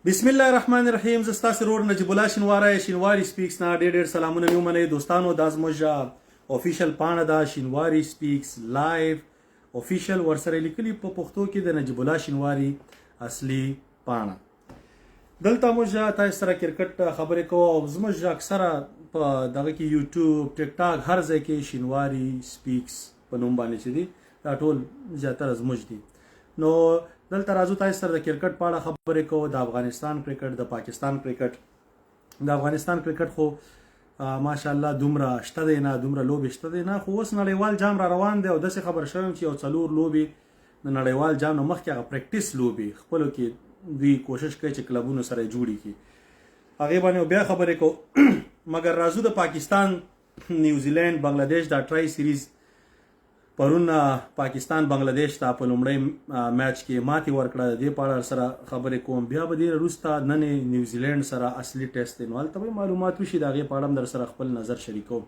بسم الله الرحمن الرحیم. زستا سرور نجیب الله شینواری سپیکس نه ډېر سلامونه مې ومنئ دوستانو. دا زموږ افیشل پاڼه ده شینواری سپیکس لایو افیشل، ورسره لیکلي په پښتو کې د نجیب الله شینواری اصلي پاڼه. دلته موږ تاسو سره کرکټ خبرې کوو او زموږ اکثره په دغه کې یوټیوب ټیک ټاک هر ځای کې شینواری سپیکس په نوم باندې چې دي دا ټول زیاتره زموږ دي. نو دلته راځو تاسو سره د کرکټ په اړه خبرې کوو، د افغانستان کرکټ، د پاکستان کرکټ. د افغانستان کرکټ خو ماشاءالله دومره شته دی نه، دومره لوبې شته دی نه، خو اوس نړیوال جام را روان دی او داسې خبر شوم چې یو 4 لوبې د نړیوال جام نه مخکې هغه پریکټیس لوبې خپلو کې دوی کوشش کوي چې کلبونو سره جوړي کړي، هغې باندې بیا خبرې کوو. مګر راځو د پاکستان نیوزیلینډ بنگلادیش دا ټرای سیریز پرون پاکستان بنگلادیش ته په لومړی میچ کې ماتې ورکړه، د دې په اړه سره خبرې کوم. بیا به دې وروسته نن نیوزیلینډ سره اصلي ټیسټ دی، نو هلته به معلومات وشي، د هغې په اړه هم در سره خپل نظر شریکوم.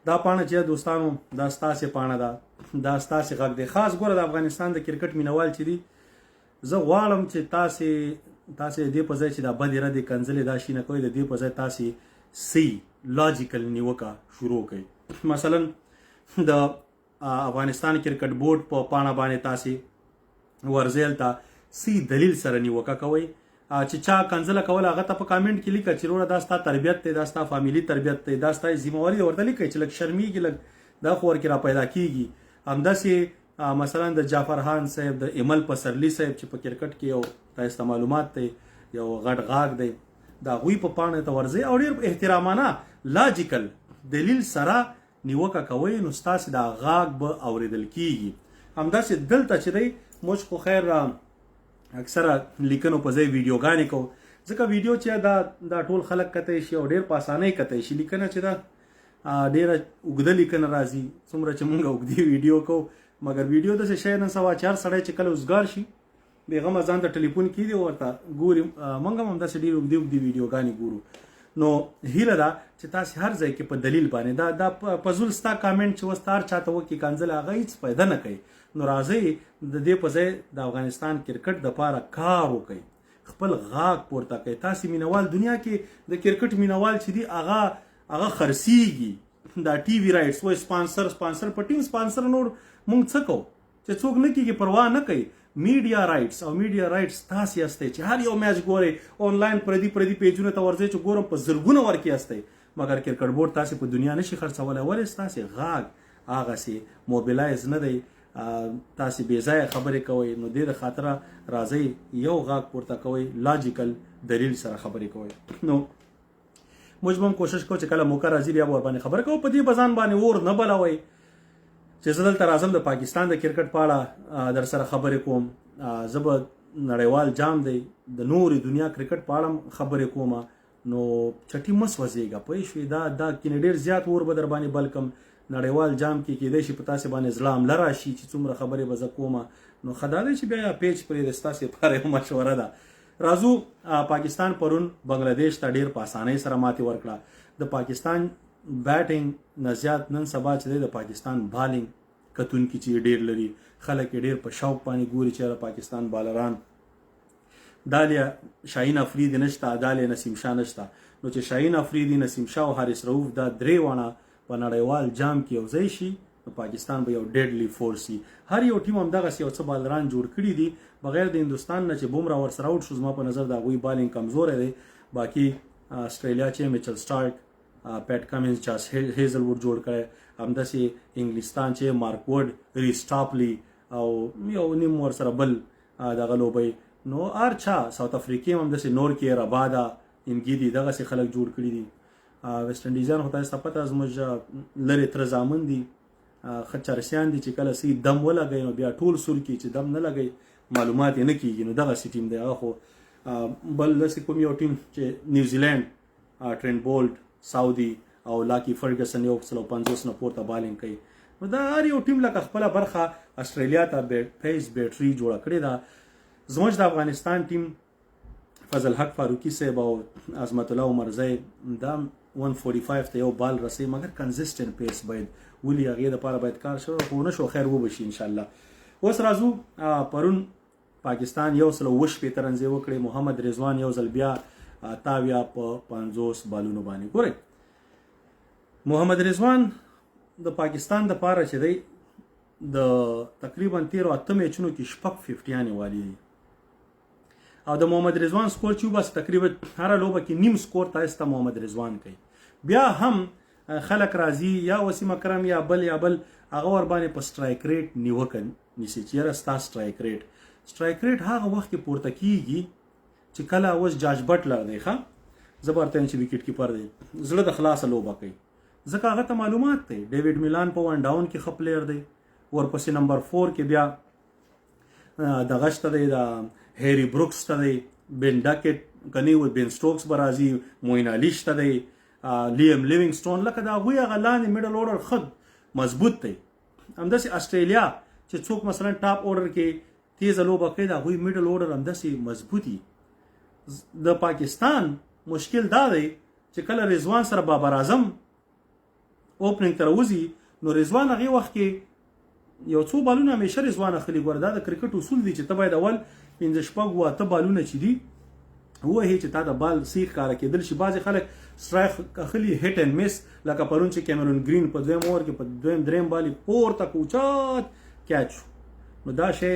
دا پاڼه چې دوستانو دا ستاسې پاڼه ده، دا ستاسې غږ دی. خاص ګوره د افغانستان د کرکټ مینوال چې دي، زه غواړم چې تاسې دې په ځای چې دا بدې ردې کنځلې دا شي نه کوئ، د دې په ځای تاسې سی لاجیکل نیوکه شروع کړئ. مثلا د افغانستان کرکټ بورډ په پاڼه باندې تاسې ورزیل ته سی دلیل سره نیوکه کوئ، چې چا کنځله کوله هغه ته په کامنټ کې لیکه چې وروره دا ستا تربیت دی، دا ستا فامیلي تربیت دی، دا ستا ذمهواري ده، ورته لیکئ چې لږ شرمیږي، لږ دا خو ورکې را پیدا کېږي. همداسې مثلا د جعفر خان صاحب، د ایمل پسرلي صاحب چې په کرکټ کې یو تاسو ته معلومات دی، یو غټ غاګ دی، د هغوی په پاڼه ته ورځئ او ډېر احترامانه لاجیکل دلیل سره نیوکه کوي، نو ستاسې دا غاګ به اوریدل کیږي. همداسې دلته چې دی موږ خو خیر اکثره لیکنو په ځای ویډیوګانې کوو، ځکه ویډیو چې دا ټول خلک کتی شي او ډېر په اسانۍ کتی شي. لیکنه چې ده ډېره اوږده لیکنه راځي، څومره چې موږ اوږدې ویډیو کوو، مګر ویډیو داسې شی نن سبا چې هر سړی چې کله اوزګار شي بېغمه ځان ته ټلیفون کېږي ورته ګوري. موږ هم همداسې ډېرې اوږدې ویډیوګانې ګورو. نو هیله ده چې تاسې هر ځای کې په دلیل باندې دا پزول ستا کامنټ چې اوس هر چاته وکړي کنځله هغه هېڅ فایده نه کوي. نو راځئ د دې په ځای د افغانستان کرکټ دپاره کار وکړئ، خپل غاګ پورته کوئ. تاسې مینوال دنیا کې د کرکټ مینوال چې دي هغه خرڅېږي، دا ټي وي رایټس وایي سپانسر په ټیم سپانسر نور موږ څه کوو چې څوک نه کېږي، پروا نه کوي. میډیا رایټس او میډیا رایټس تاسې یاستئ چې هر یو میچ ګورئ، آنلاین پردي پیجونه ته ورځئ چې ګورم په زرګونه ورکې یاستئ، مګر کرکټ بورډ تاسې په دنیا نشي خرڅولی. ولې ستاسې غاګ هغسې موبیلایز نه دی، تاسې بې ځایه خبرې کوئ. نو دې د خاطره راځئ یو غاګ پورته کوئ، لاجیکل دلیل سره خبرې کوئ. نو موږ به هم کوشش کوو چې کله موقع راځي بیا به ورباندې خبرې کوو، په دې به ځان باندې اور نه بلوئ چې زه دلته راځم د پاکستان د کرکټ په اړه در سره خبرې کوم. زه به نړیوال جام دی د نورې دنیا کرکټ په اړه هم خبرې کوم. نو چټي مه سوځېږه، پوه شوې، دا کینې ډېر زیات اور به در باندې بل کم. نړیوال جام کې کیدای شي په تاسې باندې زړه حمله راشي چې څومره خبرې به زه کوم. نو ښه دا دی چې بیا پیج پرېږدئ، ستاسې لپاره یو مشوره ده. راځو پاکستان پرون بنگلادیش ته ډېر په اسانۍ سره ماتې ورکړه. د پاکستان بیټینګ نه زیات نن سبا چې دی د پاکستان بالینګ کتونکي چې ډېر لري، خلک یې ډېر په شوق باندې ګوري چې د پاکستان بالران دالیا شاهین افریدي نشته، دالیا نسیم شاه نشته. نو چې شاهین افریدي، نسیم شاه او حارث رؤوف دا درې واړه په نړیوال جام کې یو ځای شي، نو پاکستان به یو ډیډلی فورس وي. هر یو ټیم همدغسې یو څه بالران جوړ کړي دي، بغیر د هندوستان نه چې بومرا ورسره آوټ شو. زما په نظر د هغوی بالینګ کمزوری دی. باقي اسټرالیا چې میچل سټارک، پیټ کمنز، چاس هیزلوډ جوړ کړی، همداسې انګلستان چې مارک وډ، ریس ټاپلی او یو نیم ورسره بل دغه لوبی. نو هر چا ساوت افریقې هم همداسې نورکې، ربادا، انګیدي دغسې خلک جوړ کړي دي. ویسټ انډیزیان خو تاسو ته پته زموږ لرې تره زامن دي، ښه چرسیان دي چې کله سي دم ولګوي نو بیا ټول سور کړي، چې دم نه لګوي معلومات یې نه کېږي. نو دغسې ټیم دی. هغه خو بل داسې کوم یو ټیم چې نیوزیلینډ، ټرینټ بولټ، سعودي او لاکی فرګسن یو 150 نه پورته بالینګ کوي. نو دا هر یو ټیم لکه خپله برخه اسټرالیا ته پیس بیټري جوړه کړې ده. زموږ د افغانستان ټیم فضل حق فاروقي صاحب او عظمت الله عمرزی دا 145 ته یو بال رسي، مګر کنسسټنټ پیس باید ولې هغې دپاره باید کار شوی، خو نه شو، خیر وبشي انشاءالله. اوس راځو پرون پاکستان 120 رنزې وکړې، محمد رضوان یو ځل بیا 88 په 50 بالونو باندې. ګورئ محمد رضوان د پاکستان د پاره چې دی د تقریبا 13 میچونو کې شپږ 50 والی دي او د محمد رضوان سکور چې بس تقریبا هر لوبه کې نیم سکور تاسو محمد رضوان کوي. بیا هم خلک راضي یا وسیم اکرم یا بل هغه ور باندې په سټرایک ریټ نیوکن نسی چې راستا سټرایک ریټ هغه وخت کې پورته کیږي چې کله اوس جاج بټلر دی ښه زبرتن چې وکټ کیپر دی زړه د خلاص لوبه کوي ځکه هغه ته معلومات دی. ډیوډ میلان په ون ډاون کې خپلیر دی، ورپسې نمبر 4 کې بیا د غشت دی د هری بروکس ته دی، بن ډاکټ کني و بن سټوکس برازي، موین علي شته دی، لیم لیوینګسټون، لکه دا غوی غلان میډل اورډر خد مضبوط دی. همداسې استرالیا چې څوک مثلا ټاپ اورډر کې تیز لوبه کوي دا غوی میډل اورډر همداسې مضبوطي. د پاکستان مشکل دا دی چې کله رضوان سره بابر اعظم اوپننګ تر وځي نو رضوان هغه وخت کې یو څو بالونه همیشه رضوان اخلي. ګور دا د کرکټ اصول دي چې ته باید اول 15 بالونه چې دي وهي چې تا د بال سیخ کار کېدل شي. بعضې خلک سټرایک اخلي هټ اینډ مس لکه پرون چې کیمرون گرین په دویم اوور کې په دویم دریم بالي پورته کوچات کیچ نو دا شی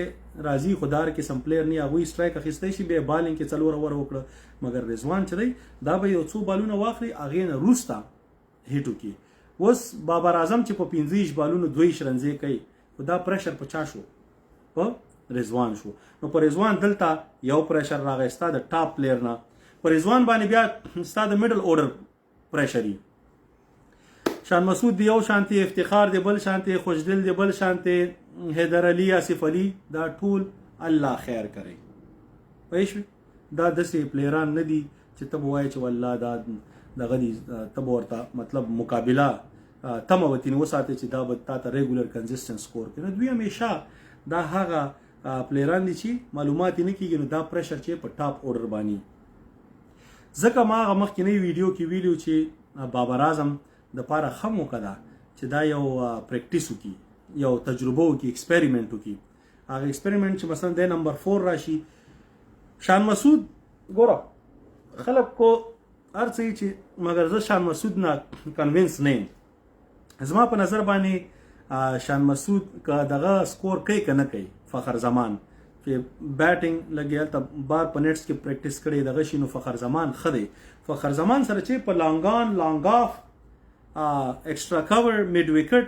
راځي خدار کې سم پلیر نه هغوی سټرایک اخیستی شي بیا بالینګ کې څلور اوور وکړه مګر رضوان چې دی دا به یو څو بالونه واخلي هغې نه وروسته هیټ وکړي. اوس بابر اعظم چې په 15 بالونو 2 رنزې کوي خو دا پریشر په چا شو؟ په رضوان شو. نو په رضوان دلته یو پریشر راغی ستا د ټاپ پلیر نه، په رضوان باندې بیا ستا د میډل اورډر پریشري. شان مسعود دی یو شانتي، افتخار دی بل شانتي، خوشدل دی بل شانتي، حیدر علي، آصف علي، دا ټول الله خیر کوي. پوه شوې؟ دا داسې پلیران نه دي چې ته به وایې چې والله دا دغه دي ته به ورته مطلب مقابله تمه وتینې وساتې چې دا به تا ته ریګولر کنزسټنټ سکور کوي. نو دوی همیشه دا هغه پلیران دي چې معلومات یې نه کېږي نو دا پریشر چې په ټاپ اورډر باندې. ځکه ما هغه مخکینی ویډیو کې ویلو چې بابر اعظم د پاره ښه موقع ده چې دا یو پریکټیس وکړي، یو تجربه وکړي، ایکسپریمنټ وکړي. هغه ایکسپریمنټ چې مثلا د نمبر 4 راشي. شان مسعود ګوره خلک کو هر څه چې مګر زه شان مسعود نه کنوینس نه یم. زما په نظر باندې شان مسعود که دغه سکور کوي که نه کوي فخر زمان چې بیټینګ لګیا ته بار په نیټس کې پریکټیس کړي دغه شي نو فخر زمان ښه دی. فخر زمان سره چې په لانګان لانګ آف ایکسټرا کور میډ وکټ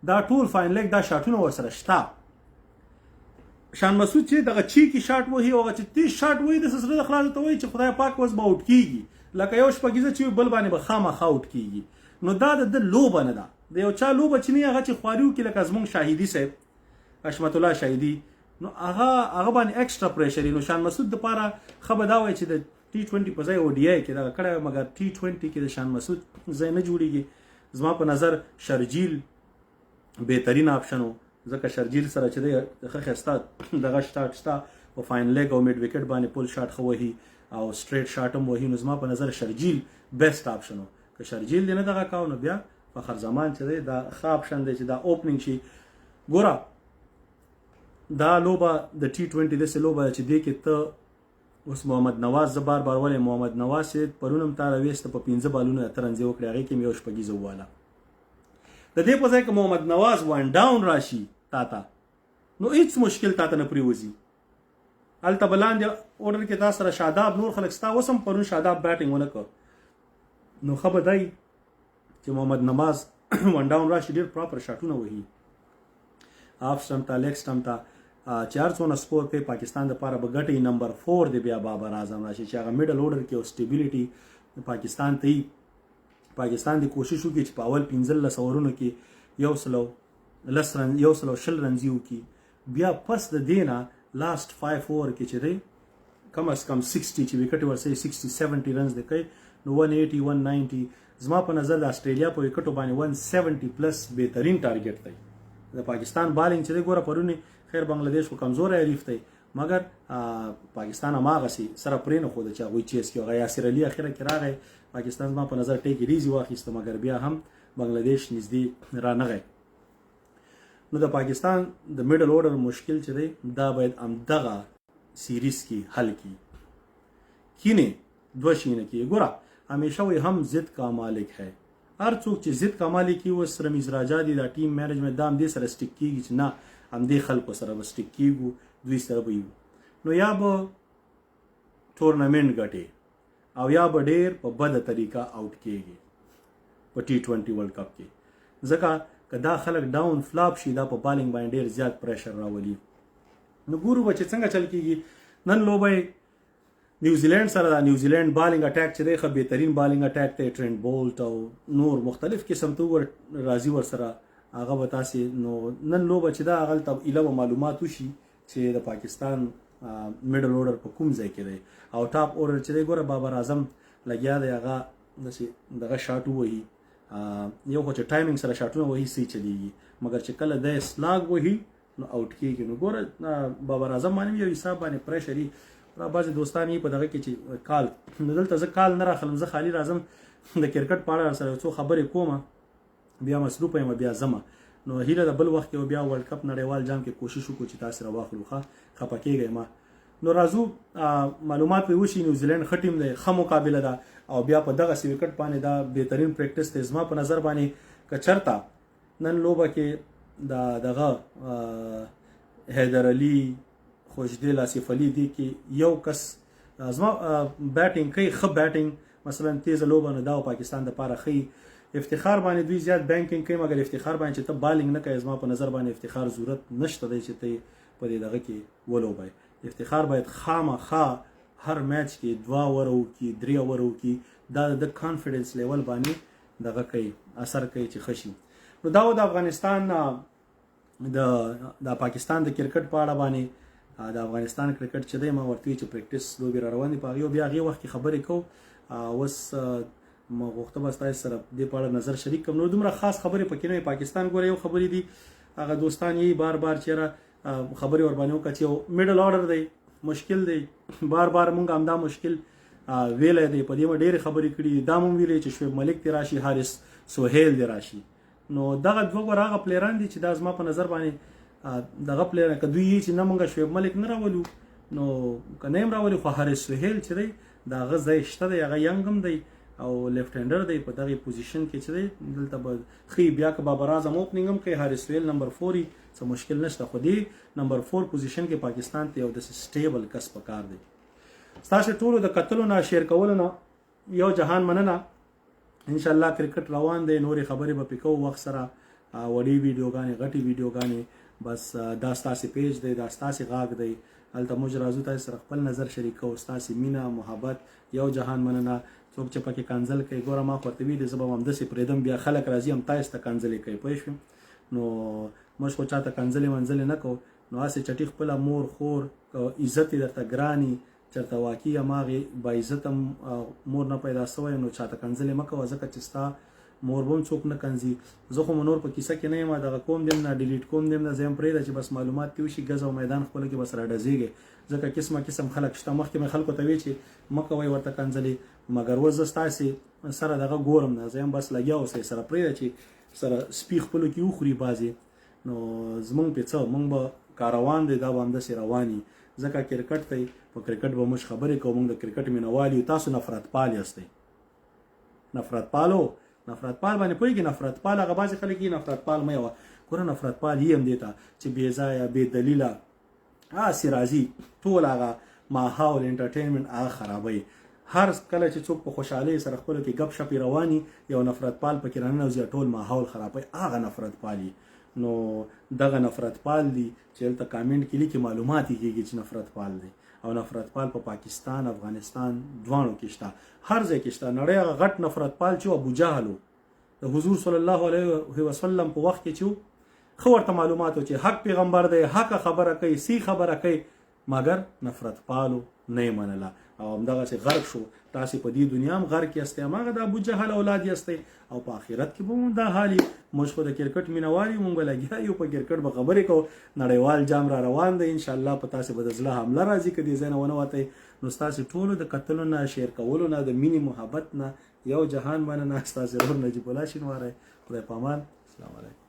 دا ټول فاین لیګ دا شاټونه ورسره شته. شان مسعود چې دغه چیکي شاټ وهي او هغه چې 30 شاټ وهي د سره د خلاص ته وایي چې خدای پاک اوس به اوټ کیږي لکه یو شپږیزه چې بل باندې به خامخا اوټ کیږي. نو دا د لوبه نه ده، د یو چا لوبه چې نه هغه چې خواریو کې لکه زمونږ شاهدي صاحب حشمت الله شاهدي نو هغه باندې ایکسټرا پریشر. نو شان مسعود د پاره خبر دا وایي چې د T20 په ځای ODI کې دا کړه مګر T20 کې د شان مسعود ځای نه جوړیږي. زما په نظر شرجیل بهترین آپشن و ځکه شرجیل سره چې دی ښه ښایسته دغه شاټ شته په فاین لیګ او میډ وکټ باندې پول شاټ ښه وهي او سټریټ شاټ هم وهي. نو زما په نظر شرجیل بیسټ آپشن و. که شرجیل دی نه دغه کاو نو بیا فخر زمان چې دی دا ښه آپشن دی چې دا اوپننګ شي. ګوره دا لوبه د T20 داسې لوبه ده چې دی کې ته اوس محمد نواز زه بار ولې محمد نواز چې پرون هم تا راویسته په 15 بالونه 8 رنزې وکړې هغې کې مې یو شپږیزه وواله. د دې په ځای که محمد نواز ون ډاون راشي تا ته نو هیڅ مشکل تا ته نه پرېوځي. هلته به لاندې اورډر کې تا سره شاداب نور خلک ستا اوس هم پرون شاداب بیټینګ ونه کړ نو ښه به دی چې محمد نواز ون ډاون راشي ډېر پراپر شاټونه وهي آف سټمپ ته لیګ سټمپ ته چې هر څونه سکور کوي پاکستان دپاره به ګټي. نمبر 4 دی بیا بابر اعظم راشي چې هغه میډل اورډر کې او سټیبیلیټي پاکستان ته یي. پاکستان دی کوشش وکړي چې په اول 15 اورونو کې 120 رنزي وکړي بیا پس د دې نه لاست 5 اوور کې چې دی کم از کم 60 چې وکټ ورسې 60-70 رنز دی کوي نو 180-190. زما په نظر د استرالیا په وکټو باندې 170 پلس بهترین ټارګټ دی. د پاکستان بالینګ چې دی ګوره پرونی خیر بنگلاديش کو کمزور حریف دی مګر پاکستان هماغسې سره پرې نه ښوده چې هغوی چیز کړي. هغه یاسر علي اخره کې راغی پاکستان زما په نظر ټیک ریزي واخیسته مګر بیا هم بنگلاديش نږدې رانغی. نو د پاکستان د میډل اورډر مشکل چې دی دا باید همدغه سیریز کې حل کی کینه دو شینه کې ګوره همیشه وي هم ضد کا مالک ہے هر څوک چې ضد کا مالک وي وس رمیز راجا دی دا ټیم مینجمنت دام دې سره سټیک کیږي چې نه هم دې خلکو سره به سټیک کیږو دوی سره به نو یا به ټورنمنټ ګټي او یا به ډېر په بده طریقه آوټ کیږي په T20 ورلد کپ کې ځکه که دا خلک ډاون فلاپ شي دا په بالینګ باندې ډېر زیات پریشر راولي نو ګورو به چې څنګه چل کیږي نن لوبه نیوزیلینډ سره دا نیوزیلینډ بالینګ اٹیک چې دی ښه بهترین بالینګ اٹیک دی ټرینټ بولټ او نور مختلف قسم ته راځي ورسره هغه به تاسې نو نن لوبه چې دا هغلته ایله معلومات وشي چې د پاکستان میډل اورډر په کوم ځای کې دی او ټاپ اورډر چې دی ګوره بابر اعظم لګیا دی هغه داسې دغه شاټ ووهي یو خو چې ټایمینګ سره شاټونه وهي صحیح چلیږي مګر چې کله دی سلاګ وهي نو آوټ کېږي نو ګوره بابر اعظم باندې یو حساب باندې پریشر را بعضې دوستان یې په دغه کې چې کال نو دلته زه کال نه راخلم زه خالي راځم د کرکټ په اړه سره څو خبرې کومه بیا مصروفه یم بیا ځمه نو هیله د بل وخت کې بیا ورلد کپ نړیوال جام کې کوشش وکړو چې تاسو راواخلو خفه کېږئ ما نو راځو معلومات به وشي نیوزیلینډ ښه ټیم دی ښه مقابله ده او بیا په دغسې وکټ باندې دا بهترین پریکټس دی زما په نظر باندې که چېرته نن لوبه کې دغه حیدر علي خوشدل آصف علي دی کې یو کس زما بیټینګ کوي ښه بیټینګ مثلا تیزه لوبه نه دا او پاکستان دپاره ښه افتخار باندې دوی زیات بینکینګ کوي مګر افتخار باندې چې ته بالینګ نه کوي زما په نظر باندې افتخار ضرورت نشته دی چې ته په دې دغه کې ولوبئ افتخار باید خامخا هر میچ کې 2 اوور وکړي 3 اوور وکړي دا د کانفیډنس لیول باندې دغه کوي اثر کوي چې ښه شي نو دا د افغانستان د پاکستان د کرکټ په اړه باندې د افغانستان کرکټ چې دی ما ورته چې پریکټس لوبې را روان دي په هغې بیا هغې وخت کې خبرې کوو اوس ما غوښته به ستاسو سره دې په اړه نظر شریک کړم نو دومره خاص خبرې پکې نه پاکستان ګوره یو خبرې دي هغه دوستان یې بار بار چېرې خبرې ور باندې وکړه چې یو میډل اورډر دی مشکل دی بار بار مونږ همدا مشکل ویلی دی په دې ما ډېرې خبرې کړي دا مو ویلی چې شعیب ملک دی راشي حارث سهیل دی راشي نو دغه دوه ګوره هغه پلیران دي چې دا زما په نظر باندې دغه پلیر که دوی چې نه مونږ شعیب ملک نه راولو نو که نه یم راولي خو حارث سهیل چې دی د هغه ځای شته دی هغه ینګ هم دی او لیفټ هینډر دی په دغې پوزیشن کې چې دی دلته به ښي بیا که بابر اعظم اوپننګ هم کوي حارث سهیل نمبر 4 څه مشکل نشته خو دې نمبر 4 پوزیشن کې پاکستان ته یو داسې سټیبل کس پکار دی ستاسو ټولو د کتلو نه شیر کولو نه یو جهان مننه انشاءالله کرکټ روان دی نورې خبرې به پې کوو وخت سره وړې ویډیوګانې غټې ویډیوګانې بس دا ستاسې پیج دی دا ستاسې غاږ دی هلته موږ راځو تاسې سره خپل نظر شریک کوو ستاسې مینه محبت یو جهان مننه څوک چې پکې کنځل کوي ګوره ما خو ورته ویلي زه به هم همداسې پرېږدم بیا خلک راځي هم تاسې ته کنځلې کوي پوه شوې نو موږ خو چاته کنځلې منځلې نه کوو نو هسې چټي خپله مور خور عزت یې درته ګراني چېرته واقعي هماغې باعزته مور نه پیدا سوی نو چاته کنځلې مه کوه ځکه چې ستا مور به هم څوک نه کنځي زه خو نور په کیسه کې نه یم دغه کوم دیم نه ډیلیټ کوم دیم نه زه یم پرېږده چې بس معلومات دې وشي ګز او میدان خپله کې بس راډزېږئ ځکه قسمه قسم خلک شته مخکې مې خلکو ته وی چې مه کوئ ورته کنځلې مګر اوس زه ستاسې سره دغه ګورم نه زه یم بس لګیا اوسئ سره پرېږده چې سره سپي خپلو کې وخوري بعضې نو زمونږ پې څه مونږ به کاروان دی دا به همداسې روان وي ځکه کرکټ دی په کرکټ به موږ خبرې کوو مونږ د کرکټ مینوال یو تاسو نفرت پال یاستئ نفرت پالو نفرت پال باندې پوهېږي نفرت پال هغه بعضې خلک یې نفرت پال مه یوه ګوره نفرت پال یې هم دې ته چې بې ځایه بې دلیله هسې راځي ټول هغه ماحول انټرټینمنټ هغه خرابوي هر کله چې څوک په خوشحالۍ سره خپلو کې ګپ شپې رواني یو نفرت پال پکې راننوځي ټول ماحول خرابوي هغه نفرت پالي نو دغه نفرت پال دي چې هلته کامنټ کې لیکي معلومات یې کېږي چې نفرت پال دی او نفرت پال په پاکستان افغانستان دواړو کې شته هر ځای کې شته نړۍ هغه غټ نفرت پال چې ابو جهل و د حضور صلی الله علیه وسلم په وخت کې چې ښه ورته معلومات و چې حق پیغمبر دی حق خبره کوي سی خبره کوي مګر نفرت پالو نه یې منله او همدغسې غرق شو تاسې په دې دنیا هم غرق یاستئ هماغه د ابوجهل اولاد یاستئ او په آخرت کې به مو دا حال وي موږ خو د کرکټ مینوال یو مونږ به لګیا یو په کرکټ به خبرې کوو نړیوال جام را روان دی انشاءالله په تاسې به د زړه حمله راځي که دې ځای نه ونه وتئ نو ستاسې ټولو د کتلو نه شیر کولو نه د مینې محبت نه یو جهان مننه ستاسې ورور نجیب الله شینواری خدای په امان السلام علیکم